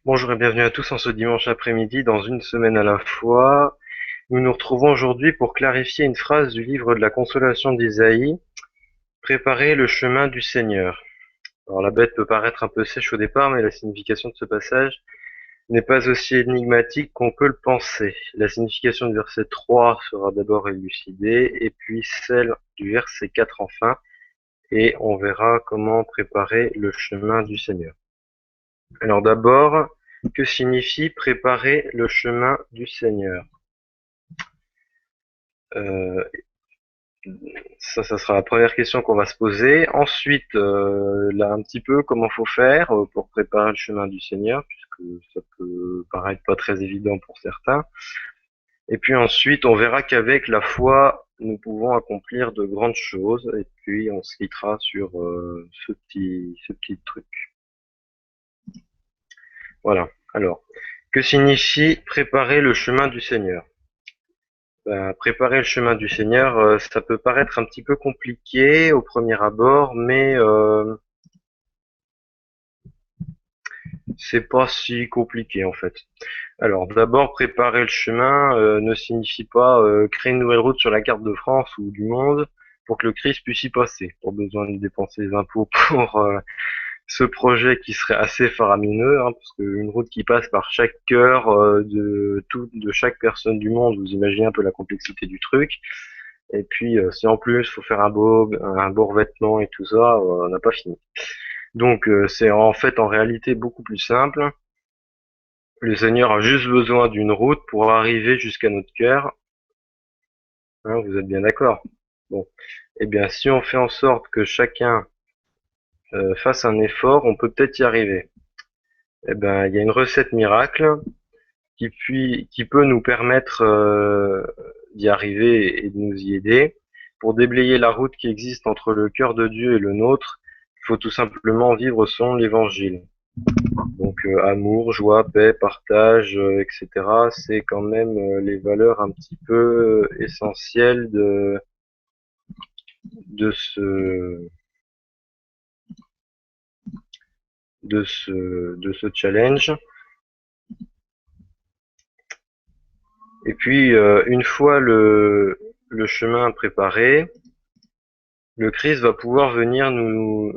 Bonjour et bienvenue à tous en ce dimanche après-midi dans une semaine à la fois. Nous nous retrouvons aujourd'hui pour clarifier une phrase du livre de la Consolation d'Isaïe, préparer le chemin du Seigneur. Alors la bête peut paraître un peu sèche au départ, mais la signification de ce passage n'est pas aussi énigmatique qu'on peut le penser. La signification du verset 3 sera d'abord élucidée, et puis celle du verset 4 enfin, et on verra comment préparer le chemin du Seigneur. Alors d'abord, que signifie préparer le chemin du Seigneur? Euh, ça sera la première question qu'on va se poser. Ensuite, là un petit peu comment faut faire pour préparer le chemin du Seigneur, puisque ça peut paraître pas très évident pour certains. Et puis ensuite, on verra qu'avec la foi, nous pouvons accomplir de grandes choses. Et puis on se quittera sur ce petit truc. Voilà. Alors, que signifie préparer le chemin du Seigneur? Préparer le chemin du Seigneur, ça peut paraître un petit peu compliqué au premier abord, mais c'est pas si compliqué en fait. Alors d'abord, préparer le chemin ne signifie pas créer une nouvelle route sur la carte de France ou du monde pour que le Christ puisse y passer. Pas besoin de dépenser des impôts pour ce projet qui serait assez faramineux, hein, parce qu'une route qui passe par chaque cœur de chaque personne du monde, vous imaginez un peu la complexité du truc. Et puis, si en plus faut faire un beau revêtement et tout ça, on n'a pas fini. Donc, c'est en fait en réalité beaucoup plus simple. Le Seigneur a juste besoin d'une route pour arriver jusqu'à notre cœur. Hein, vous êtes bien d'accord? Bon, eh bien, si on fait en sorte que chacun fasse un effort, on peut peut-être y arriver. Eh ben, il y a une recette miracle qui peut nous permettre d'y arriver et de nous y aider. Pour déblayer la route qui existe entre le cœur de Dieu et le nôtre, il faut tout simplement vivre selon l'évangile. Donc amour, joie, paix, partage, etc. C'est quand même les valeurs un petit peu essentielles de ce de ce challenge. Et puis une fois le chemin préparé, le Christ va pouvoir venir à nous.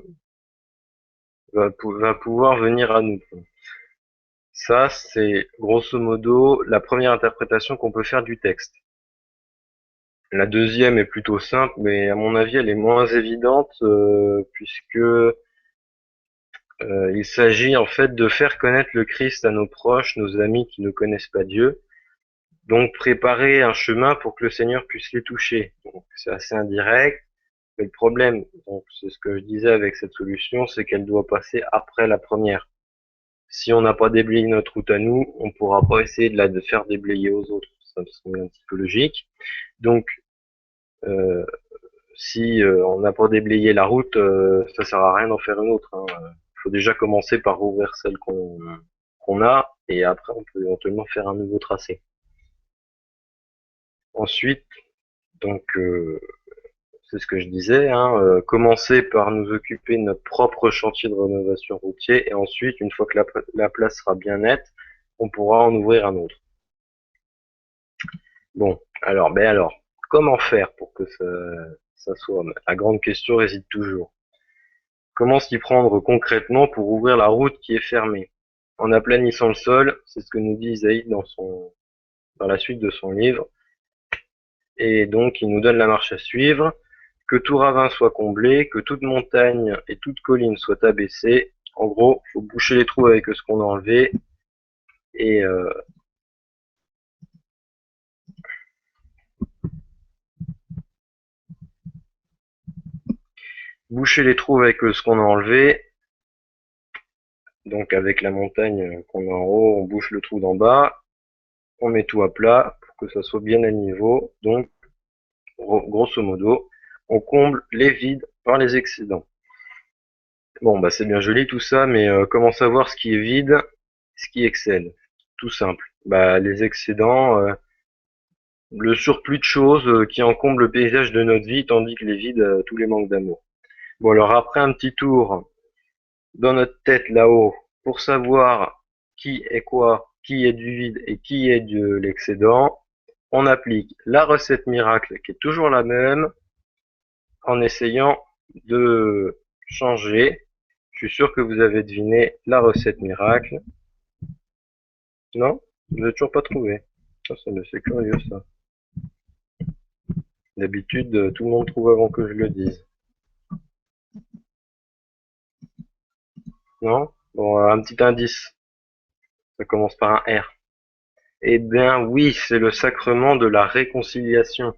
Ça, c'est grosso modo la première interprétation qu'on peut faire du texte. La deuxième est plutôt simple, mais à mon avis, elle est moins évidente, puisque il s'agit en fait de faire connaître le Christ à nos proches, nos amis qui ne connaissent pas Dieu, donc préparer un chemin pour que le Seigneur puisse les toucher. Donc c'est assez indirect, mais le problème, donc c'est ce que je disais avec cette solution, c'est qu'elle doit passer après la première. Si on n'a pas déblayé notre route à nous, on pourra pas essayer de faire déblayer aux autres. Ça me semble un petit peu logique. Donc, euh, si on n'a pas déblayé la route, ça sert à rien d'en faire une autre. Hein. Il faut déjà commencer par rouvrir celle qu'on a, et après on peut éventuellement faire un nouveau tracé. Ensuite, donc c'est ce que je disais, hein, commencer par nous occuper de notre propre chantier de rénovation routier, et ensuite, une fois que la place sera bien nette, on pourra en ouvrir un autre. Bon, alors, comment faire pour que ça soit... La grande question réside toujours. Comment s'y prendre concrètement pour ouvrir la route qui est fermée? En aplanissant le sol, c'est ce que nous dit Isaïe dans la suite de son livre, et donc il nous donne la marche à suivre, que tout ravin soit comblé, que toute montagne et toute colline soit abaissée. En gros, il faut boucher les trous avec ce qu'on a enlevé, et boucher les trous avec ce qu'on a enlevé. Donc avec la montagne qu'on a en haut, on bouche le trou d'en bas, on met tout à plat pour que ça soit bien à niveau. Donc, grosso modo, on comble les vides par les excédents. Bon, bah c'est bien joli tout ça, mais comment savoir ce qui est vide, ce qui excède? Tout simple. Bah les excédents, le surplus de choses qui encombre le paysage de notre vie, tandis que les vides, tous les manques d'amour. Bon alors après un petit tour dans notre tête là-haut pour savoir qui est quoi, qui est du vide et qui est de l'excédent, on applique la recette miracle qui est toujours la même en essayant de changer. Je suis sûr que vous avez deviné la recette miracle. Non? Vous n'avez toujours pas trouvé. C'est curieux ça. D'habitude, tout le monde trouve avant que je le dise. Non? Bon, un petit indice. Ça commence par un R. Eh bien oui, c'est le sacrement de la réconciliation.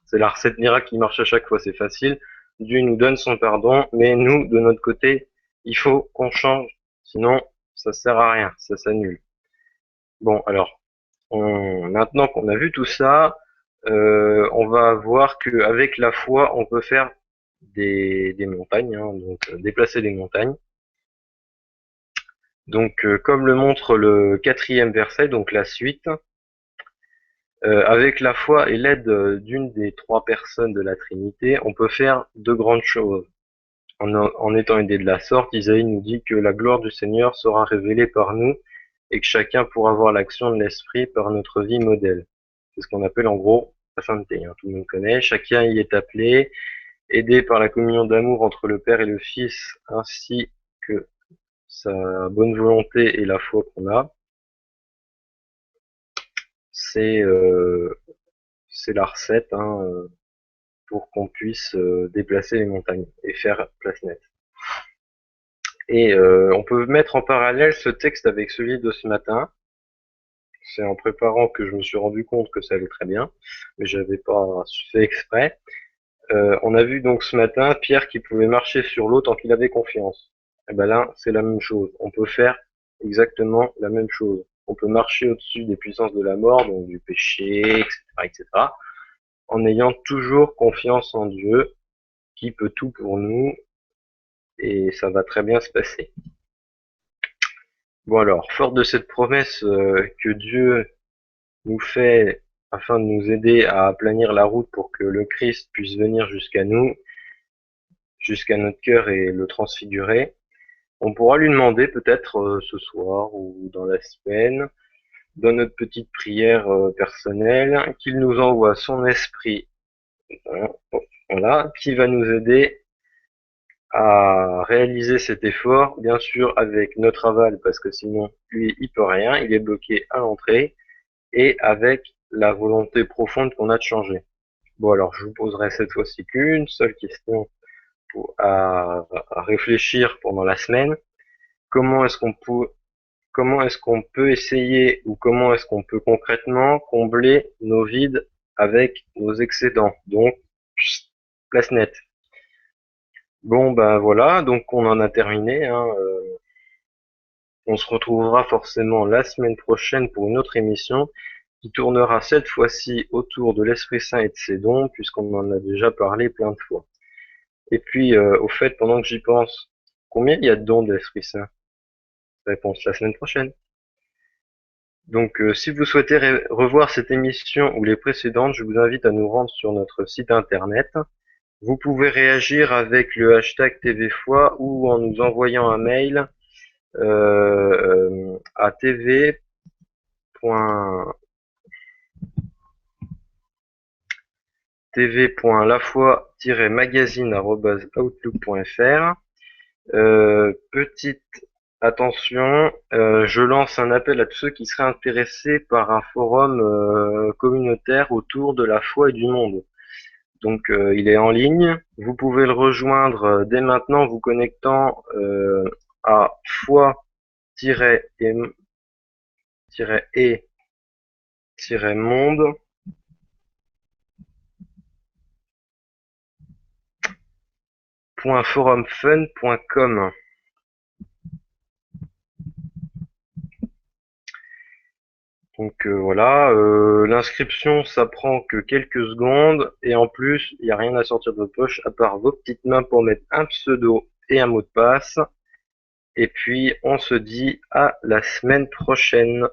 C'est la recette miracle qui marche à chaque fois, c'est facile. Dieu nous donne son pardon, mais nous, de notre côté, il faut qu'on change. Sinon, ça sert à rien, ça s'annule. Bon, alors, maintenant qu'on a vu tout ça, on va voir qu'avec la foi, on peut faire des montagnes, hein, donc déplacer des montagnes. Donc, comme le montre le 4e verset, donc la suite, avec la foi et l'aide d'une des 3 personnes de la Trinité, on peut faire de grandes choses. En étant aidé de la sorte, Isaïe nous dit que la gloire du Seigneur sera révélée par nous et que chacun pourra voir l'action de l'Esprit par notre vie modèle. C'est ce qu'on appelle en gros la sainteté, hein, tout le monde connaît. Chacun y est appelé, aidé par la communion d'amour entre le Père et le Fils, ainsi que sa bonne volonté et la foi qu'on a. C'est la recette, hein, pour qu'on puisse déplacer les montagnes et faire place nette. Et on peut mettre en parallèle ce texte avec celui de ce matin. C'est en préparant que je me suis rendu compte que ça allait très bien, mais j'avais pas fait exprès. On a vu donc ce matin Pierre qui pouvait marcher sur l'eau tant qu'il avait confiance. Et ben là, c'est la même chose. On peut faire exactement la même chose. On peut marcher au-dessus des puissances de la mort, donc du péché, etc., etc., en ayant toujours confiance en Dieu, qui peut tout pour nous, et ça va très bien se passer. Bon alors, fort de cette promesse que Dieu nous fait afin de nous aider à aplanir la route pour que le Christ puisse venir jusqu'à nous, jusqu'à notre cœur et le transfigurer, on pourra lui demander peut-être ce soir ou dans la semaine, dans notre petite prière personnelle, qu'il nous envoie son esprit, voilà, qui va nous aider à réaliser cet effort, bien sûr avec notre aval, parce que sinon lui il peut rien, il est bloqué à l'entrée, et avec la volonté profonde qu'on a de changer. Bon alors je vous poserai cette fois-ci qu'une seule question à réfléchir pendant la semaine. Comment est-ce qu'on peut essayer ou comment est-ce qu'on peut concrètement combler nos vides avec nos excédents? Donc place nette. Bon ben voilà, donc on en a terminé, hein. On se retrouvera forcément la semaine prochaine pour une autre émission qui tournera cette fois-ci autour de l'Esprit Saint et de ses dons, puisqu'on en a déjà parlé plein de fois. Et puis, au fait, pendant que j'y pense, combien il y a de dons de l'Esprit Saint? Réponse la semaine prochaine. Donc, si vous souhaitez revoir cette émission ou les précédentes, je vous invite à nous rendre sur notre site internet. Vous pouvez réagir avec le hashtag TVFoi ou en nous envoyant un mail à tv.lafoi-magazine@outlook.fr. Petite attention, je lance un appel à tous ceux qui seraient intéressés par un forum communautaire autour de la foi et du monde. Donc il est en ligne. Vous pouvez le rejoindre dès maintenant en vous connectant à foi-et-monde.forumfun.com. Donc voilà, l'inscription ça prend que quelques secondes et en plus il n'y a rien à sortir de votre poche à part vos petites mains pour mettre un pseudo et un mot de passe. Et puis on se dit à la semaine prochaine.